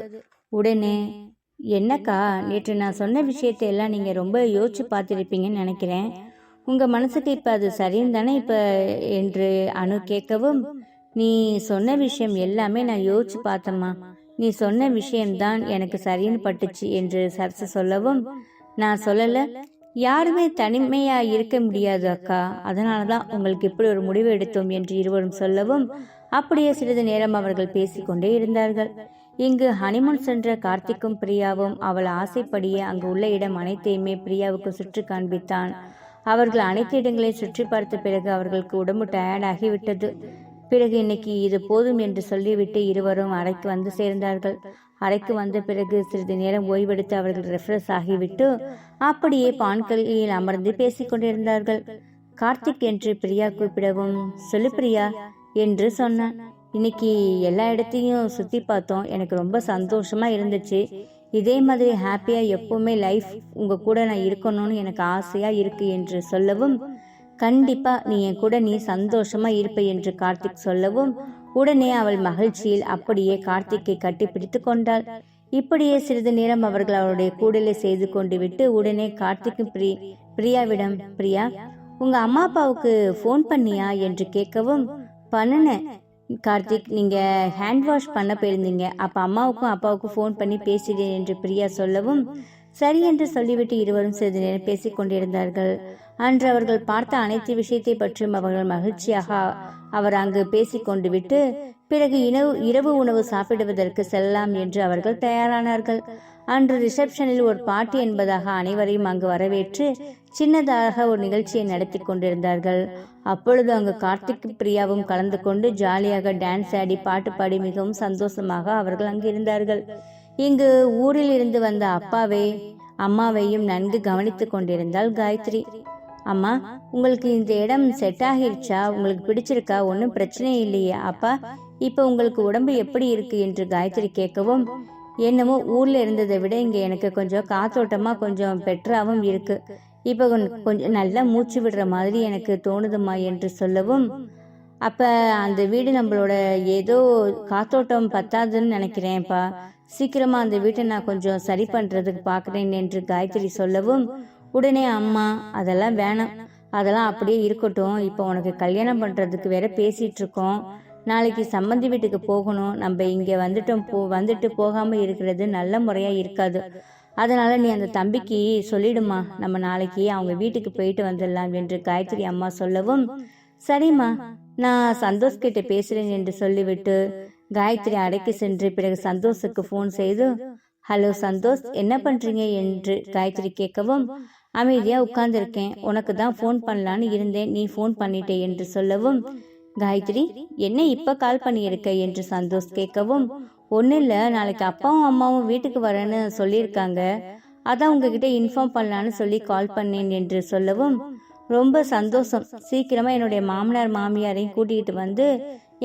உடனே, என்னக்கா, நேற்று நான் சொன்ன விஷயத்தை எல்லாம் நீங்கள் ரொம்ப யோசிச்சு பார்த்துருப்பீங்கன்னு நினைக்கிறேன், உங்கள் மனசுக்கு இப்போ அது சரின்னு தானே இப்போ என்று அனு கேட்கவும், நீ சொன்ன விஷயம் எல்லாமே நான் யோசிச்சு பார்த்தம்மா, நீ சொன்ன விஷயம்தான் எனக்கு சரின்னு பட்டுச்சு என்று சரசு சொல்லவும், நான் சொல்லலை, யாருமே தனிமையா இருக்க முடியாது அக்கா, அதனால தான் உங்களுக்கு இப்படி ஒரு முடிவு எடுத்தோம் என்று இருவரும் சொல்லவும், அப்படியே சிறிது நேரம் அவர்கள் பேசிக்கொண்டே இருந்தார்கள். இங்கு ஹனிமூன் சென்ற கார்த்திக்கும் பிரியாவும் அவள் ஆசைப்படியே அங்கு உள்ள இடம் அனைத்தையுமே பிரியாவுக்கு சுற்றி காண்பித்தான். அவர்கள் அனைத்து இடங்களையும் சுற்றி பார்த்த பிறகு அவர்களுக்கு உடம்பு டயர்டாகிவிட்டது. பிறகு இன்னைக்கு இது போதும் என்று சொல்லிவிட்டு இருவரும் அறைக்கு வந்து சேர்ந்தார்கள். அறைக்கு வந்த பிறகு சிறிது நேரம் ஓய்வெடுத்து அவர்கள் ரெஃப்ரெஷ் ஆகிவிட்டு அப்படியே பான்களில் அமர்ந்து பேசிக்கொண்டிருந்தார்கள். கார்த்திக் என்று பிரியா கூப்பிடவும், சொல்லு பிரியா என்று சொன்னான். இன்னைக்கு எல்லா இடத்தையும் சுத்தி பார்த்தோம், எனக்கு ரொம்ப சந்தோஷமா இருந்துச்சு, இதே மாதிரி ஹாப்பியா எப்பவுமே லைஃப் உங்க கூட நான் இருக்கணும்னு எனக்கு ஆசையா இருக்கு என்று சொல்லவும், கண்டிப்பா நீ என் கூட நீ சந்தோஷமா இருப்ப என்று கார்த்திக் சொல்லவும், உடனே அவள் மகிழ்ச்சியில் அப்படியே கார்த்திக்கை கட்டி பிடித்து கொண்டாள். இப்படியே சிறிது நேரம் அவர்கள் அவருடைய கூடலை செய்து கொண்டு விட்டு உடனே கார்த்திக்கும் பிரியாவிடம், பிரியா, உங்க அம்மா அப்பாவுக்கு ஃபோன் பண்ணியா என்று கேட்கவும், பண்ணுனேன் கார்த்திக், நீங்க ஹேண்ட் வாஷ் பண்ண போயிருந்தீங்க, அப்ப அம்மாவுக்கும் அப்பாவுக்கும் ஃபோன் பண்ணி பேசினேன் என்று பிரியா சொல்லவும், சரி என்று சொல்லிவிட்டு இருவரும் சிறிது நேரம் பேசிக் கொண்டிருந்தார்கள். அன்று அவர்கள் பார்த்த அனைத்து விஷயத்தை பற்றியும் அவர்கள் மகிழ்ச்சியாக அவர் அங்கு பேசிக்கொண்டு விட்டு பிறகு இரவு உணவு சாப்பிடுவதற்கு செல்லலாம் என்று அவர்கள் தயாரானார்கள். அன்று ரிசப்ஷனில் ஒரு பாட்டி என்பதாக அனைவரையும் அங்கு வரவேற்று சின்னதாக ஒரு நிகழ்ச்சியை நடத்தி கொண்டிருந்தார்கள். அப்பொழுது அங்கு கார்த்திக் பிரியாவும் கலந்து கொண்டு ஜாலியாக டான்ஸ் ஆடி பாட்டு பாடி மிகவும் சந்தோஷமாக அவர்கள் அங்கு இருந்தார்கள். இங்கு ஊரில் இருந்து வந்த அம்மாவையும் நன்கு கவனித்துக் கொண்டிருந்தாள் காயத்ரி. அம்மா, உங்களுக்கு இந்த இடம் செட் ஆகிருச்சா, உங்களுக்கு பிடிச்சிருக்கா, ஒன்றும் பிரச்சனை இல்லையே அப்பா, இப்ப உங்களுக்கு உடம்பு எப்படி இருக்கு என்று காயத்ரி கேட்கவும், என்னமோ ஊர்ல இருந்ததை விட இங்க எனக்கு கொஞ்சம் காத்தோட்டமா கொஞ்சம் பெட்டராகவும் இருக்கு, இப்ப கொஞ்சம் நல்லா மூச்சு விடுற மாதிரி எனக்கு தோணுதுமா என்று சொல்லவும், அப்ப அந்த வீடு நம்மளோட ஏதோ காத்தோட்டம் பத்தாதுன்னு நினைக்கிறேன்ப்பா, சீக்கிரமா அந்த வீட்டை நான் கொஞ்சம் சரி பண்றதுக்கு பாக்குறேன் என்று காயத்ரி சொல்லவும், உடனே அம்மா, அதெல்லாம் வேணாம், அதெல்லாம் அப்படியே இருக்கட்டும், இப்போ உனக்கு கல்யாணம் பண்றதுக்கு வேற பேசிட்டு இருக்கோம், நாளைக்கு சம்மந்தி வீட்டுக்கு போகணும், நம்ம இங்க வந்துட்டு போகாம இருக்கிறது நல்ல முறையா இருக்காது, அதனால் நீ அந்த தம்பிக்கு சொல்லிடுமா, நம்ம நாளைக்கு அவங்க வீட்டுக்கு போயிட்டு வந்துடலாம் என்று காயத்ரி அம்மா சொல்லவும், சரிம்மா நான் சந்தோஷ் கிட்ட பேசுகிறேன் என்று சொல்லிவிட்டு காயத்ரி அறைக்கு சென்று பிறகு சந்தோஷுக்கு ஃபோன் செய்து, ஹலோ சந்தோஷ், என்ன பண்ணுறீங்க என்று காயத்ரி கேட்கவும், அமைதியாக உட்கார்ந்துருக்கேன், உனக்கு தான் ஃபோன் பண்ணலான்னு இருந்தேன், நீ ஃபோன் பண்ணிட்டே என்று சொல்லவும், காயத்ரி என்ன இப்போ கால் பண்ணியிருக்க என்று சந்தோஷ் கேட்கவும், ஒன்றும் இல்லை, நாளைக்கு அப்பாவும் அம்மாவும் வீட்டுக்கு வரேன்னு சொல்லியிருக்காங்க, அதான் உங்ககிட்ட இன்ஃபார்ம் பண்ணலான்னு சொல்லி கால் பண்ணேன் என்று சொல்லவும், ரொம்ப சந்தோஷம், சீக்கிரமாக என்னுடைய மாமனார் மாமியாரையும் கூட்டிகிட்டு வந்து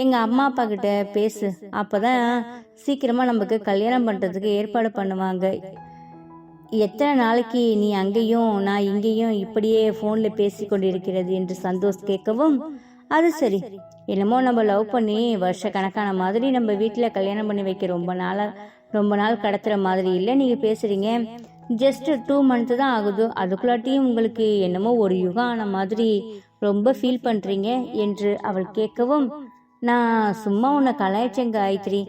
எங்கள் அம்மா அப்பா கிட்ட பேசு, அப்போ தான் சீக்கிரமாக நமக்கு கல்யாணம் பண்ணுறதுக்கு ஏற்பாடு பண்ணுவாங்க. எத்தனை நாளைக்கு நீ அங்கேயும் நான் இங்கேயும் இப்படியே ஃபோனில் பேசி கொண்டிருக்கிறது என்று சந்தோஷ் கேட்கவும், அது சரி, என்னமோ நம்ம லவ் பண்ணி வருஷ கணக்கான மாதிரி நம்ம வீட்டில் கல்யாணம் பண்ணி வைக்க ரொம்ப நாள் கடத்துகிற மாதிரி இல்லை நீங்கள் பேசுகிறீங்க. ஜஸ்ட் 2 months தான் ஆகுது, அதுக்குள்ளாட்டியும் உங்களுக்கு என்னமோ ஒரு யுகம் ஆன மாதிரி ரொம்ப ஃபீல் பண்ணுறீங்க என்று அவள் கேட்கவும், நான் சும்மா உன்னை கலாய்ச்சேன் காயத்ரி,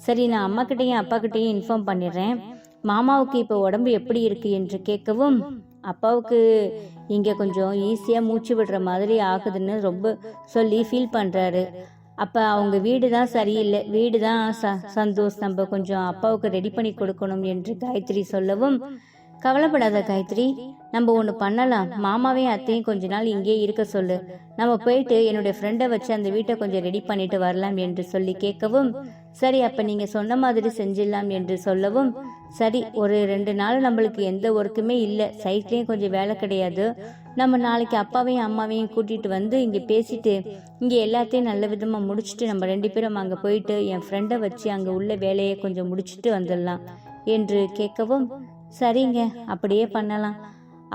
சரி நான் அம்மா கிட்டையும் அப்பா கிட்டையும் இன்ஃபார்ம் பண்ணிடுறேன், மாமாவுக்கு இப்போ உடம்பு எப்படி இருக்கு என்று கேட்கவும், அப்பாவுக்கு இங்கே கொஞ்சம் ஈஸியாக மூச்சு விடுற மாதிரி ஆகுதுன்னு ரொம்ப சொல்லி ஃபீல் பண்ணுறாரு, அப்போ அவங்க வீடு தான் சரியில்லை, வீடு தான் சந்தோஷ், நம்ம கொஞ்சம் அப்பாவுக்கு ரெடி பண்ணி கொடுக்கணும் என்று காயத்ரி சொல்லவும், கவலைப்படாத காயத்ரி, நம்ம ஒன்று பண்ணலாம், மாமாவையும் அத்தையும் கொஞ்ச நாள் இங்கே இருக்க சொல்லு, நம்ம போயிட்டு என்னுடைய ஃப்ரெண்டை வச்சு அந்த வீட்டை கொஞ்சம் ரெடி பண்ணிட்டு வரலாம் என்று சொல்லி கேட்கவும், சரி அப்போ நீங்கள் சொன்ன மாதிரி செஞ்சிடலாம் என்று சொல்லவும், சரி ஒரு 2 நாள் நம்மளுக்கு எந்த ஒர்க்குமே இல்லை, சைட்லேயும் கொஞ்சம் வேலை கிடையாது, நம்ம நாளைக்கு அப்பாவையும் அம்மாவையும் கூட்டிகிட்டு வந்து இங்கே பேசிட்டு இங்கே எல்லாத்தையும் நல்ல விதமாக முடிச்சுட்டு நம்ம 2 பேரும் அங்கே போயிட்டு என் ஃப்ரெண்டை வச்சு அங்கே உள்ள வேலையை கொஞ்சம் முடிச்சுட்டு வந்துடலாம் என்று கேட்கவும், சரிங்க அப்படியே பண்ணலாம்,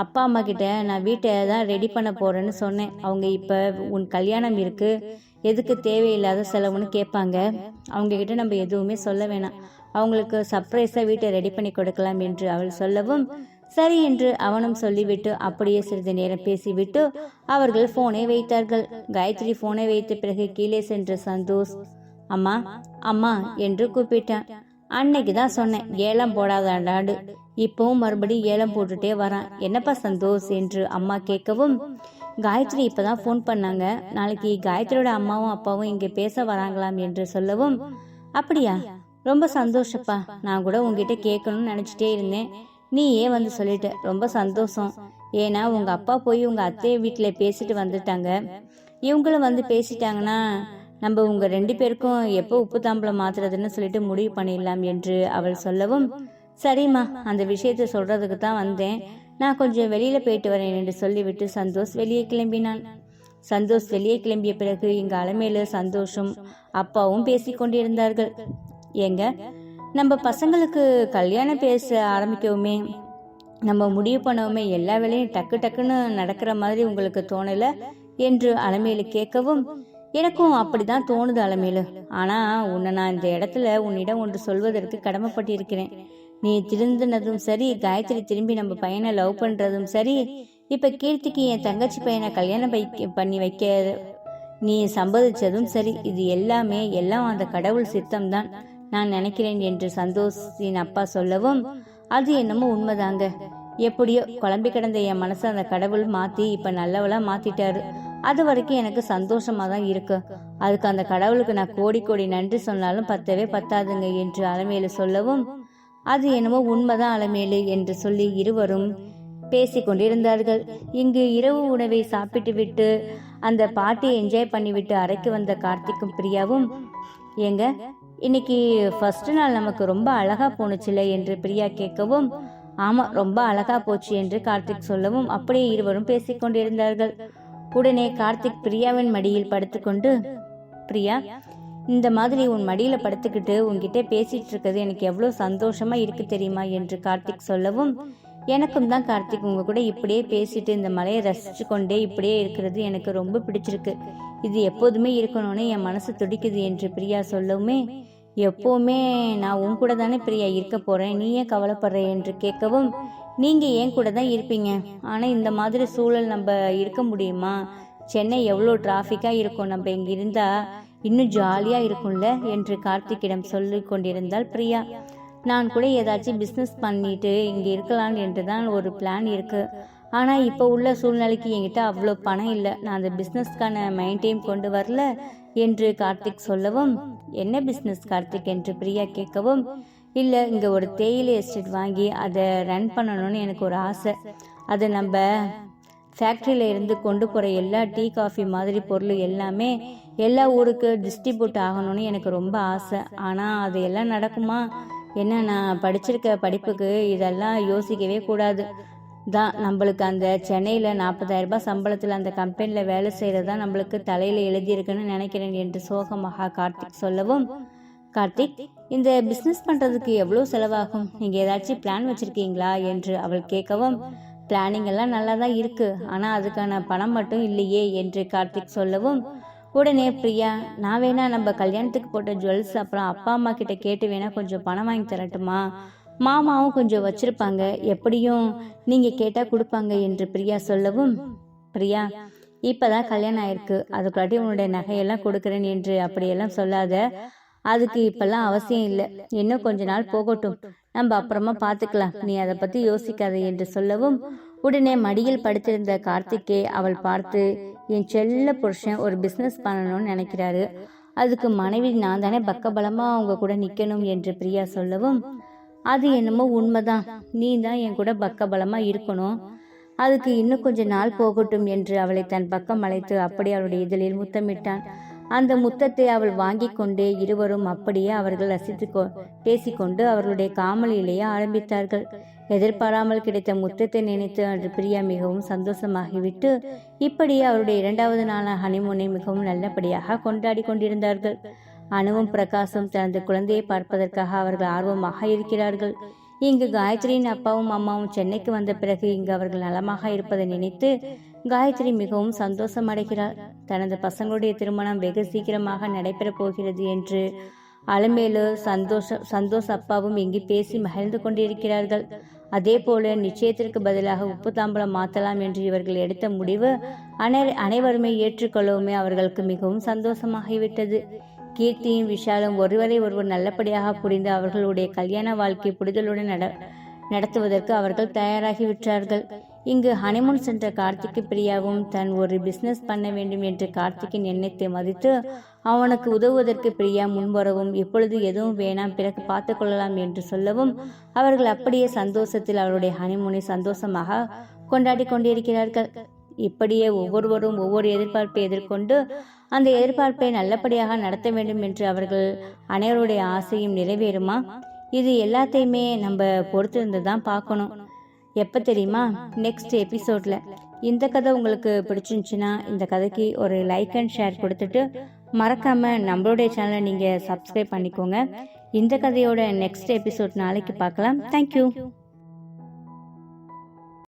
அப்பா அம்மா கிட்ட நான் வீட்டை தான் ரெடி பண்ண போகிறேன்னு சொன்னேன், அவங்க இப்போ உன் கல்யாணம் இருக்குது எதுக்கு தேவையில்லாத செலவுன்னு கேட்பாங்க, அவங்கக்கிட்ட நம்ம எதுவுமே சொல்ல வேணாம், அவங்களுக்கு சர்ப்ரைஸாக வீட்டை ரெடி பண்ணி கொடுக்கலாம் என்று அவள் சொல்லவும், சரி என்று அவனும் சொல்லிவிட்டு அப்படியே சிறிது நேரம் பேசிவிட்டு அவர்கள் ஃபோனை வைத்தார்கள். காயத்ரி ஃபோனை வைத்த பிறகு கீழே சென்ற சந்தோஷ், அம்மா அம்மா என்று கூப்பிட்டான். அன்னைக்கு தான் சொன்னேன் ஏலம் போடாதாண்டாண்டு, இப்போவும் மறுபடியும் ஏலம் போட்டுட்டே வரான், என்னப்பா சந்தோஷ் என்று அம்மா கேட்கவும், காயத்ரி இப்போதான் ஃபோன் பண்ணாங்க, நாளைக்கு காயத்ரியோட அம்மாவும் அப்பாவும் இங்கே பேச வராங்களாம் என்று சொல்லவும், அப்படியா, ரொம்ப சந்தோஷப்பா, நான் கூட உங்ககிட்ட கேட்கணும்னு நினச்சிட்டே இருந்தேன், நீயே வந்து சொல்லிட்ட, ரொம்ப சந்தோஷம், ஏன்னா உங்கள் அப்பா போய் உங்கள் அத்தையை வீட்டில் பேசிட்டு வந்துட்டாங்க, இவங்களும் வந்து பேசிட்டாங்கன்னா நம்ம உங்கள் 2 பேருக்கும் எப்போ உப்பு தாம்பலம் மாத்துறதுன்னு சொல்லிட்டு முடிவு பண்ணிடலாம் என்று அவள் சொல்லவும், சரிம்மா அந்த விஷயத்தை சொல்கிறதுக்கு தான் வந்தேன், நான் கொஞ்சம் வெளியில் போயிட்டு வரேன் என்று சொல்லிவிட்டு சந்தோஷ் வெளியே கிளம்பினான். சந்தோஷ் வெளியே கிளம்பிய பிறகு இங்கே அலமேலு சந்தோஷம் அப்பாவும் பேசி கொண்டிருந்தார்கள். ஏங்க நம்ம பசங்களுக்கு கல்யாணம் பேச ஆரம்பிக்கவுமே, நம்ம முடிவு பண்ணவுமே எல்லா வேலையும் டக்கு டக்குன்னு நடக்கிற மாதிரி உங்களுக்கு தோணலை என்று அலமேலு கேட்கவும், எனக்கும் அப்படிதான் தோணுது அலமேலு, ஆனால் உன்னை நான் இந்த இடத்துல உன்னிடம் ஒன்று சொல்வதற்கு கடமைப்பட்டிருக்கிறேன், நீ திருந்தினதும் சரி, காயத்ரி திரும்பி நம்ம பையனை லவ் பண்ணுறதும் சரி, இப்போ கீர்த்திக்கு என் தங்கச்சி பையனை கல்யாணம் பண்ணி வைக்க நீ சம்மதிச்சதும் சரி, இது எல்லாம் அந்த கடவுள் சித்தம்தான் நான் நினைக்கிறேன் என்று சந்தோஷின் அப்பா சொல்லவும், அது என்னமோ உண்மைதாங்க, எப்படியோ குழம்பி கிடந்த என் மனசை அந்த கடவுள் மாற்றி இப்போ நல்லவளா மாற்றிட்டாரு, அது வரைக்கும் எனக்கு சந்தோஷமாக தான் இருக்கு, அதுக்கு அந்த கடவுளுக்கு நான் கோடி கோடி நன்றி சொன்னாலும் பத்தவே பத்தாதுங்க என்று அலமேலு சொல்லவும், அது என்னமோ உண்மைதான் அலமேலு என்று சொல்லி இருவரும் பேசி கொண்டிருந்தார்கள். இங்கு இரவு உணவை சாப்பிட்டு விட்டு அந்த பார்ட்டியை என்ஜாய் பண்ணிவிட்டு அறைக்கு வந்த கார்த்திக்கும் பிரியாவும், ஏங்க இன்னைக்கு ஃபர்ஸ்ட் நாள் நமக்கு ரொம்ப அழகா போனுச்சுல என்று பிரியா கேட்கவும், ஆமா ரொம்ப அழகா போச்சு என்று கார்த்திக் சொல்லவும் அப்படியே இருவரும் பேசிக்கொண்டிருந்தார்கள். உடனே கார்த்திக் பிரியாவின் மடியில் படுத்துக்கொண்டு, பிரியா இந்த மாதிரி உன் மடியில படுத்துக்கிட்டு உன்கிட்ட பேசிட்டு இருக்கிறது எனக்கு எவ்வளோ சந்தோஷமா இருக்கு தெரியுமா என்று கார்த்திக் சொல்லவும், எனக்கும் தான் கார்த்திக் உங்க கூட இப்படியே பேசிட்டு இந்த மலையை ரசிச்சு கொண்டே இப்படியே இருக்கிறது எனக்கு ரொம்ப பிடிச்சிருக்கு, இது எப்போதுமே இருக்கணும்னு என் மனசு துடிக்குது என்று பிரியா சொல்லவுமே, எப்போவுமே நான் உன் கூட தானே பிரியா இருக்க போறேன், நீ ஏன் கவலைப்படுற என்று கேட்கவும், நீங்க ஏன் கூட தான் இருப்பீங்க, ஆனா இந்த மாதிரி சூழல் நம்ம இருக்க முடியுமா, சென்னை எவ்வளோ டிராஃபிக்கா இருக்கும், நம்ம இங்க இருந்தா இன்னும் ஜாலியா இருக்கும்ல என்று கார்த்திக்கிடம் சொல்லி கொண்டிருந்தாள் பிரியா. நான் கூட ஏதாச்சும் பிஸ்னஸ் பண்ணிட்டு இங்கே இருக்கலாம் என்று தான் ஒரு பிளான் இருக்குது. ஆனால் இப்போ உள்ள சூழ்நிலைக்கு என்கிட்ட அவ்வளோ பணம் இல்லை, நான் அந்த பிஸ்னஸ்க்கான மைண்டையும் கொண்டு வரல என்று கார்த்திக் சொல்லவும், என்ன பிஸ்னஸ் கார்த்திக் என்று பிரியா கேட்கவும், இல்லை இங்கே ஒரு தேயிலை எஸ்டேட் வாங்கி அதை ரன் பண்ணணும்னு எனக்கு ஒரு ஆசை. அதை நம்ம ஃபேக்ட்ரியில் இருந்து கொண்டு போகிற எல்லா டீ காஃபி மாதிரி பொருள் எல்லாமே எல்லா ஊருக்கு டிஸ்ட்ரிபியூட் ஆகணும்னு எனக்கு ரொம்ப ஆசை. ஆனால் அது எல்லாம் நடக்குமா என்ன? நான் படிச்சிருக்க படிப்புக்கு இதெல்லாம் யோசிக்கவே கூடாது தான். நம்மளுக்கு அந்த சென்னையில் 40,000 ரூபாய் சம்பளத்தில் அந்த கம்பெனியில் வேலை செய்கிறது தான் நம்மளுக்கு தலையில் எழுதியிருக்குன்னு நினைக்கிறேன் என்று சோகமாக கார்த்திக் சொல்லவும், கார்த்திக் இந்த பிஸ்னஸ் பண்ணுறதுக்கு எவ்வளோ செலவாகும், நீங்கள் ஏதாச்சும் பிளான் வச்சுருக்கீங்களா என்று அவள் கேட்கவும், பிளானிங் எல்லாம் நல்லா தான் இருக்குது, ஆனால் அதுக்கான பணம் மட்டும் இல்லையே என்று கார்த்திக் சொல்லவும், உடனே பிரியா, நான் வேணா நம்ம கல்யாணத்துக்கு போட்ட ஜுவல்ஸ் அப்புறம் அப்பா அம்மா கிட்ட கேட்டு வேணா கொஞ்சம் பணம் வாங்கி தரட்டுமா, மாமாவும் கொஞ்சம் வச்சிருப்பாங்க, எப்படியும் நீங்கள் கேட்டால் கொடுப்பாங்க என்று பிரியா சொல்லவும், பிரியா இப்போதான் கல்யாணம் ஆயிருக்கு, அதுக்குள்ளாட்டி உன்னுடைய நகையெல்லாம் கொடுக்குறேன் என்று அப்படியெல்லாம் சொல்லாத, அதுக்கு இப்பெல்லாம் அவசியம் இல்லை, இன்னும் கொஞ்ச நாள் போகட்டும், நம்ம அப்புறமா பார்த்துக்கலாம், நீ அதை பற்றி யோசிக்காத என்று சொல்லவும், உடனே மடியில் படுத்திருந்த கார்த்திக்கை அவள் பார்த்து, என் செல்ல புருஷன் ஒரு பிஸ்னஸ் பண்ணணும்னு நினைக்கிறாரு, அதுக்கு மனைவி நான் தானே பக்கபலமாக அவங்க கூட நிற்கணும் என்று பிரியா சொல்லவும், அது என்னமோ உண்மைதான், நீ தான் என் கூட பக்கபலமாக இருக்கணும், அதுக்கு இன்னும் கொஞ்ச நாள் போகட்டும் என்று அவளை தன் பக்கம் அழைத்து அப்படி அவளுடைய இதழில் முத்தமிட்டான். அந்த முத்தத்தை அவள் வாங்கி கொண்டே இருவரும் அப்படியே அவர்கள் ரசித்து பேசிக்கொண்டு அவர்களுடைய காமலிலேயே ஆரம்பித்தார்கள். எதிர்பாராமல் கிடைத்த முத்தத்தை நினைத்து அன்று பிரியா மிகவும் சந்தோஷமாகிவிட்டு இப்படியே அவருடைய 2வது நாளான ஹனிமூனை மிகவும் நல்லபடியாக கொண்டாடி கொண்டிருந்தார்கள். அனுவும் பிரகாசும் தனது குழந்தையை பார்ப்பதற்காக அவர்கள் ஆர்வமாக இருக்கிறார்கள். இங்கு காயத்ரியின் அப்பாவும் அம்மாவும் சென்னைக்கு வந்த பிறகு இங்கு அவர்கள் நலமாக இருப்பதை நினைத்து காயத்ரி மிகவும் சந்தோஷம் அடைகிறார். தனது பசங்களுடைய திருமணம் வெகு சீக்கிரமாக நடைபெறப் போகிறது என்று அலமேலு சந்தோஷ் அப்பாவும் இங்கு பேசி மகிழ்ந்து கொண்டிருக்கிறார்கள். அதே போல நிச்சயத்திற்கு பதிலாக உப்பு தாம்பலம் மாற்றலாம் என்று இவர்கள் எடுத்த முடிவு அனைவருமே ஏற்றுக்கொள்ளவுமே அவர்களுக்கு மிகவும் சந்தோஷமாகிவிட்டது. கீர்த்தியும் விஷாலும் ஒருவரை ஒருவர் நல்லபடியாக புரிந்து அவர்களுடைய கல்யாண வாழ்க்கை புரிதலுடன் நடத்துவதற்கு அவர்கள் தயாராகிவிட்டார்கள். இங்கு ஹனிமூன் சென்ற கார்த்திக்கு பிரியாவும் தன் ஒரு பிசினஸ் பண்ண வேண்டும் என்று கார்த்திக்கின் எண்ணத்தை மதித்து அவனுக்கு உதவுவதற்கு பிரியா முன்வரவும், இப்பொழுது எதுவும் வேணாம், பிறகு பார்த்து கொள்ளலாம் என்று சொல்லவும் அவர்கள் அப்படியே சந்தோஷத்தில் அவருடைய ஹனிமூனை சந்தோஷமாக கொண்டாடி கொண்டிருக்கிறார்கள். இப்படியே ஒவ்வொருவரும் ஒவ்வொரு எதிர்பார்ப்பை எதிர்கொண்டு அந்த எதிர்பார்ப்பை நல்லபடியாக நடத்த வேண்டும் என்று அவர்கள் அனைவருடைய ஆசையும் நிறைவேறுமா? இது எல்லாத்தையுமே நம்ம பொறுத்திருந்து தான் பார்க்கணும். எப்போ தெரியுமா? நெக்ஸ்ட் எபிசோடில். இந்த கதை உங்களுக்கு பிடிச்சிருந்துச்சுன்னா இந்த கதைக்கு ஒரு லைக் அண்ட் ஷேர் கொடுத்துட்டு மறக்காமல் நம்மளுடைய சேனலை நீங்கள் சப்ஸ்கிரைப் பண்ணிக்கோங்க. இந்த கதையோட நெக்ஸ்ட் எபிசோட் நாளைக்கு பார்க்கலாம். தேங்க்யூ.